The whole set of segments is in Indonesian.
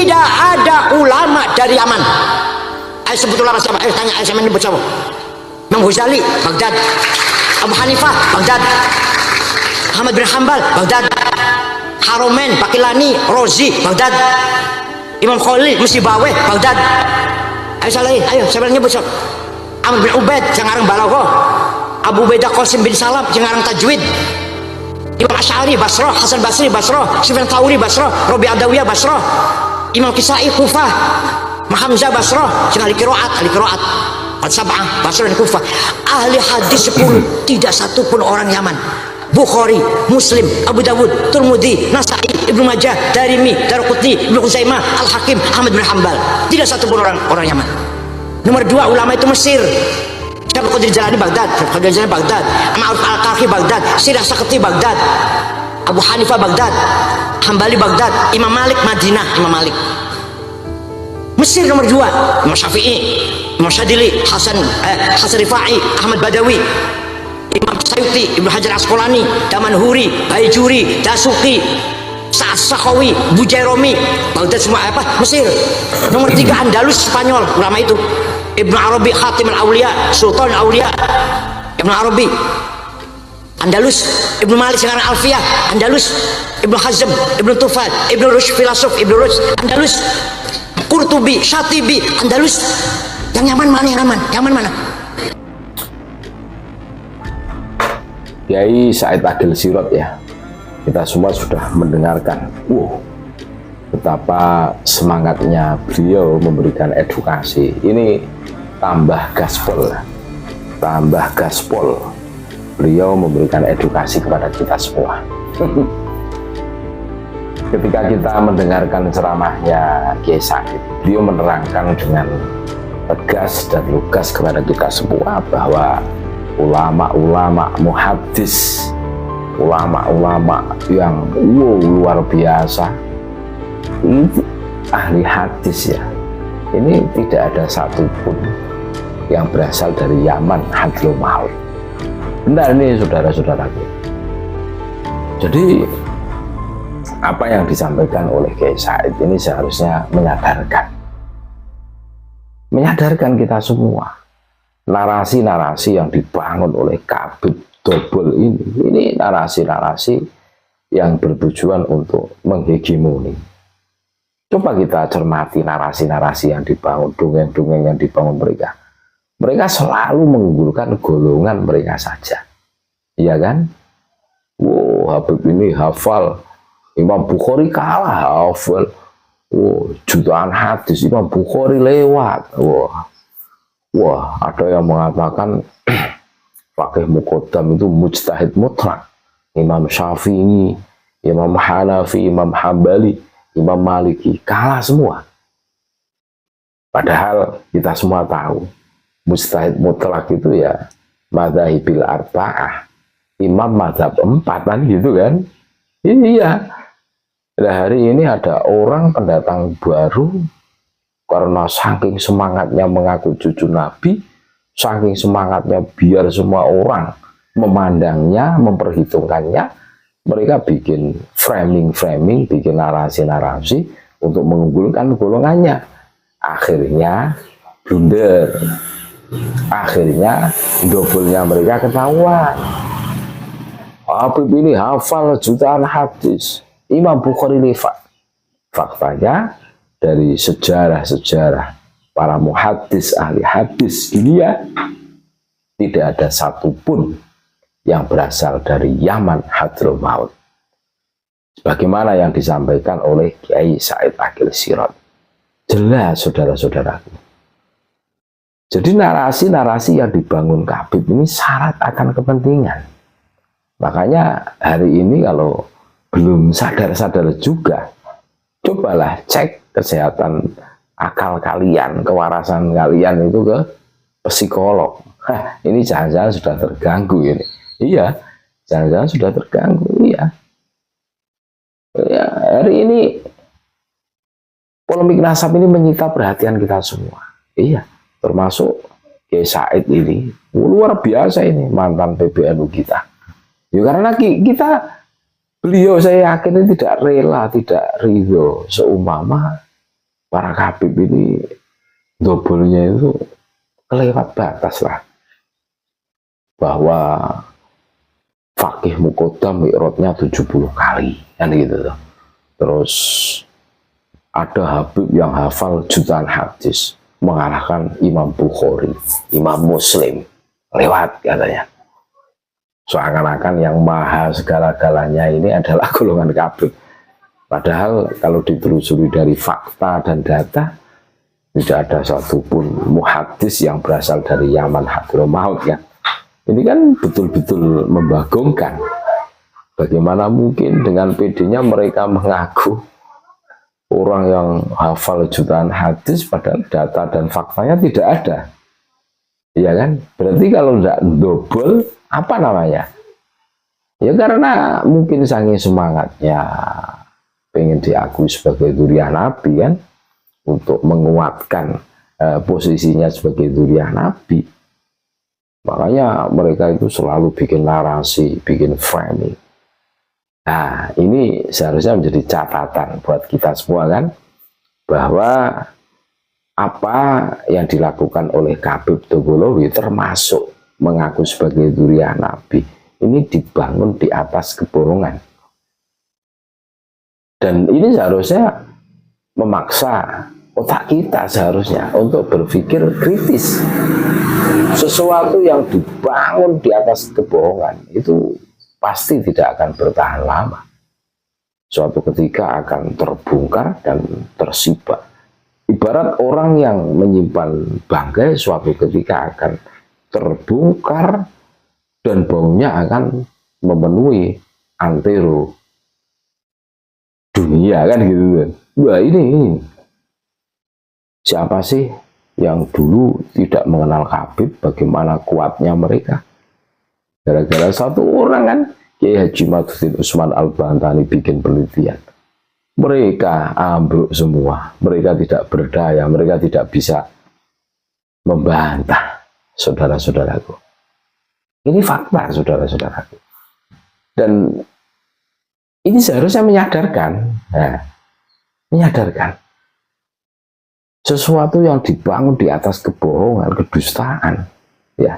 tidak ada ulama dari Yaman. Ayo sebut ulama siapa? Ayo tanya, ayo sama nyebut siapa? Imam Ghazali, Baghdad. Abu Hanifah, Baghdad. Ahmad bin Hanbal, Baghdad. Haromen, Pakilani, Rozi, Baghdad. Imam Khalil, Musibaweh, Baghdad. Ayo salah, ayo siapa nyebut siapa? Amr bin Ubaid, Jangarang Balaghah. Abu Ubaidah Qasim bin Salam, Jangarang Tajwid. Imam Asy'ari Basrah, Hasan Basri Basrah, Sufyan Tsauri Basrah, Rabi' Adawiyah Basrah, Imam Kisai Kufah, Hamzah Basrah, ahli qiraat, Al-Sab'ah Basrah dan Kufah. Ahli hadis 10, tidak satu pun orang Yaman. Bukhari, Muslim, Abu Dawud, Tirmidzi, Nasa'i, Ibnu Majah, Darimi, Daruqutni, Ibnu Khuzaimah, Al-Hakim, Ahmad bin Hanbal. Tidak satu pun orang Yaman. Nomor 2 ulama itu Mesir. Syekh Qadir Jalani Baghdad, Qadir Jalani Baghdad, Ma'ruf Al-Karhi Baghdad, Sirah Sakti Baghdad, Abu Hanifah Baghdad, Hambali Baghdad, Imam Malik Madinah, Imam Malik. Mesir nomor 2, Imam Syafi'i, Imam Syadili, Hasan Rifai, Ahmad Badawi, Imam Sayuti, Ibnu Hajar Asqalani, Damanhuri, Baijuri, Dasuki, Sakhawi, Bujairomi, Baghdad semua Mesir. Nomor 3 Andalus Spanyol, ulama itu Ibnu Arabi, Khatim al-Auliya, Sultan al-Auliya, Ibnu Arabi. Andalus, Ibnu Malik sekarang Alfiyah, Andalus, Ibnu Hazm, Ibnu Tufal, Ibnu Rushd filosof, Ibnu Rushd, Andalus. Qurtubi, Syatibi, Andalus. Yang Yaman mana? Yaman mana? Kiai Said Agil Sirot ya. Kita semua sudah mendengarkan. Betapa semangatnya beliau memberikan edukasi. Ini tambah gaspol. Beliau memberikan edukasi kepada kita semua. Ketika kita mendengarkan ceramahnya Kiai Said, beliau menerangkan dengan tegas dan lugas kepada kita semua bahwa ulama-ulama muhaddis, ulama-ulama yang luar biasa, ini ahli hadis ya, ini tidak ada satupun yang berasal dari Yaman, Hadramaut. Benar ini saudara-saudaraku. Jadi apa yang disampaikan oleh Kiai Said ini seharusnya menyadarkan kita semua. Narasi-narasi yang dibangun oleh Kabid Dobel ini narasi-narasi yang bertujuan untuk menghegemoni. Coba kita cermati narasi-narasi yang dibangun, dongeng-dongeng yang dibangun mereka. Mereka selalu mengunggulkan golongan mereka saja. Iya kan? Habib ini hafal, Imam Bukhari kalah hafal. Jutaan hadis Imam Bukhari lewat. Ada yang mengatakan Faqih Muqaddam itu mujtahid mutlak. Imam Syafi'i, Imam Hanafi, Imam Hambali, Imam Maliki kalah semua. Padahal kita semua tahu mujtahid mutlak itu ya madzhabil arba'ah, imam madzhab 4 kan gitu kan. Iya. Nah, hari ini ada orang pendatang baru karena saking semangatnya mengaku cucu Nabi, saking semangatnya biar semua orang memandangnya, memperhitungkannya, mereka bikin framing, bikin narasi-narasi untuk mengunggulkan golongannya. Akhirnya blunder. Akhirnya dobelnya mereka ketahuan. Habib ini hafal jutaan hadis, Imam Bukhari lewat. Faktanya dari sejarah-sejarah para muhaddis, ahli hadis dunia, tidak ada satupun yang berasal dari Yaman, Hadramaut. Sebagaimana yang disampaikan oleh Kiai Said Agil Sirot. Jelas saudara-saudaraku. Jadi narasi-narasi yang dibangun Kabid ini syarat akan kepentingan. Makanya hari ini kalau belum sadar-sadar juga, cobalah cek kesehatan akal kalian, kewarasan kalian itu ke psikolog. Ini jangan-jangan sudah terganggu ini. Iya, jangan-jangan sudah terganggu. Iya. Ya, hari ini polemik nasab ini menyita perhatian kita semua. Iya, termasuk Kiai Said ini luar biasa ini, mantan PBNU kita. Ya karena kita, beliau saya yakin ini tidak rela, tidak ridho seumpama para Habib ini dobolnya itu kelewat batas lah, bahwa fakih muqaddam mi'rajnya 70 kali kan gitu tuh. Terus ada Habib yang hafal jutaan hadis mengalahkan Imam Bukhari, Imam Muslim, lewat katanya. Seakan-akan yang maha segala-galanya ini adalah golongan Habib. Padahal kalau ditelusuri dari fakta dan data, tidak ada satupun muhadis yang berasal dari Yaman Hadramaut ya. Ini kan betul-betul membagongkan. Bagaimana mungkin dengan PD-nya mereka mengaku orang yang hafal jutaan hadis padahal data dan faktanya tidak ada. Iya kan? Berarti kalau tidak double, apa namanya? Ya karena mungkin saking semangatnya pengen diakui sebagai dzurriyyah Nabi kan, untuk menguatkan posisinya sebagai dzurriyyah Nabi. Makanya mereka itu selalu bikin narasi, bikin framing. Nah, ini seharusnya menjadi catatan buat kita semua kan, bahwa apa yang dilakukan oleh Habib Dobolowi termasuk mengaku sebagai dzurriyyah Nabi, ini dibangun di atas kebohongan. Dan ini seharusnya memaksa otak kita seharusnya untuk berpikir kritis. Sesuatu yang dibangun di atas kebohongan itu pasti tidak akan bertahan lama. Suatu ketika akan terbongkar dan tersibak. Ibarat orang yang menyimpan bangkai suatu ketika akan terbongkar dan baunya akan memenuhi antero dunia kan gitu kan. Wah ini siapa sih yang dulu tidak mengenal Habib, bagaimana kuatnya mereka? Gara-gara satu orang kan, Kiai Haji Madhuddin Usman Al-Bantani bikin penelitian. Mereka ambruk semua, mereka tidak berdaya, mereka tidak bisa membantah, saudara-saudaraku. Ini fakta, saudara-saudaraku. Dan ini seharusnya menyadarkan, menyadarkan. Sesuatu yang dibangun di atas kebohongan, kedustaan, ya,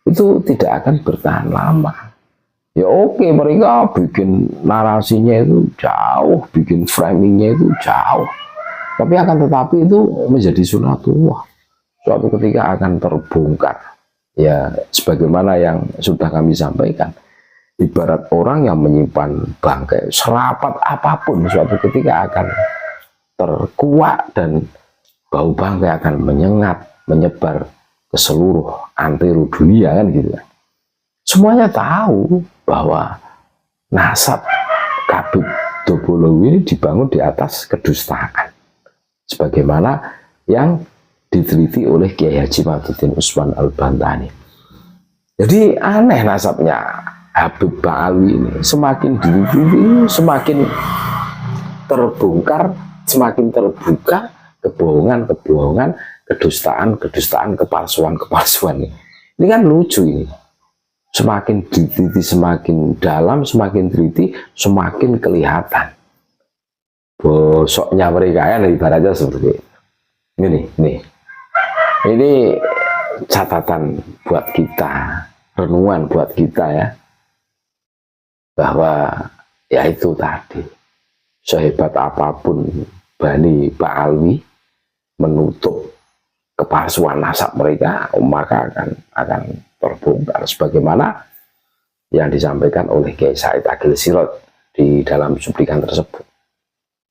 itu tidak akan bertahan lama. Ya oke, mereka bikin narasinya itu jauh, bikin framingnya itu jauh, tapi akan tetapi itu menjadi sunatullah. Suatu ketika akan terbongkar. Ya, sebagaimana yang sudah kami sampaikan, ibarat orang yang menyimpan bangkai, serapat apapun, suatu ketika akan terkuak dan bau bangkai akan menyengat, menyebar ke seluruh antero dunia kan gitu kan. Semuanya tahu bahwa nasab Habib Dobolowi ini dibangun di atas kedustaan. Sebagaimana yang diteliti oleh Kiai Haji Madhuddin Usman Al-Bantani. Jadi aneh nasabnya Habib Ba'alwi ini. Semakin diteliti, semakin terbongkar, semakin terbuka kebohongan-kebohongan, kedustaan-kedustaan, kepalsuan-kepalsuan. Ini kan lucu ini. Semakin diteliti, semakin dalam, semakin teliti, semakin kelihatan bosoknya mereka ya, ibaratnya seperti ini. Ini catatan buat kita, renungan buat kita ya, bahwa ya itu tadi, sehebat apapun Bani Ba'alwi menutup kepalsuan nasab mereka, maka akan terbongkar sebagaimana yang disampaikan oleh Kiai Said Agil Sirot di dalam cuplikan tersebut.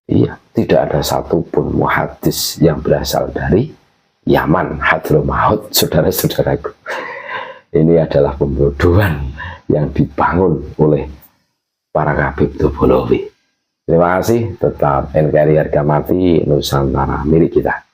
Iya, tidak ada satupun muhadis yang berasal dari Yaman Hadramaut, saudara-saudaraku. Ini adalah pembodohan yang dibangun oleh para Habib Dobolowi. Terima kasih, tetap NKRI harga mati, Nusantara milik kita.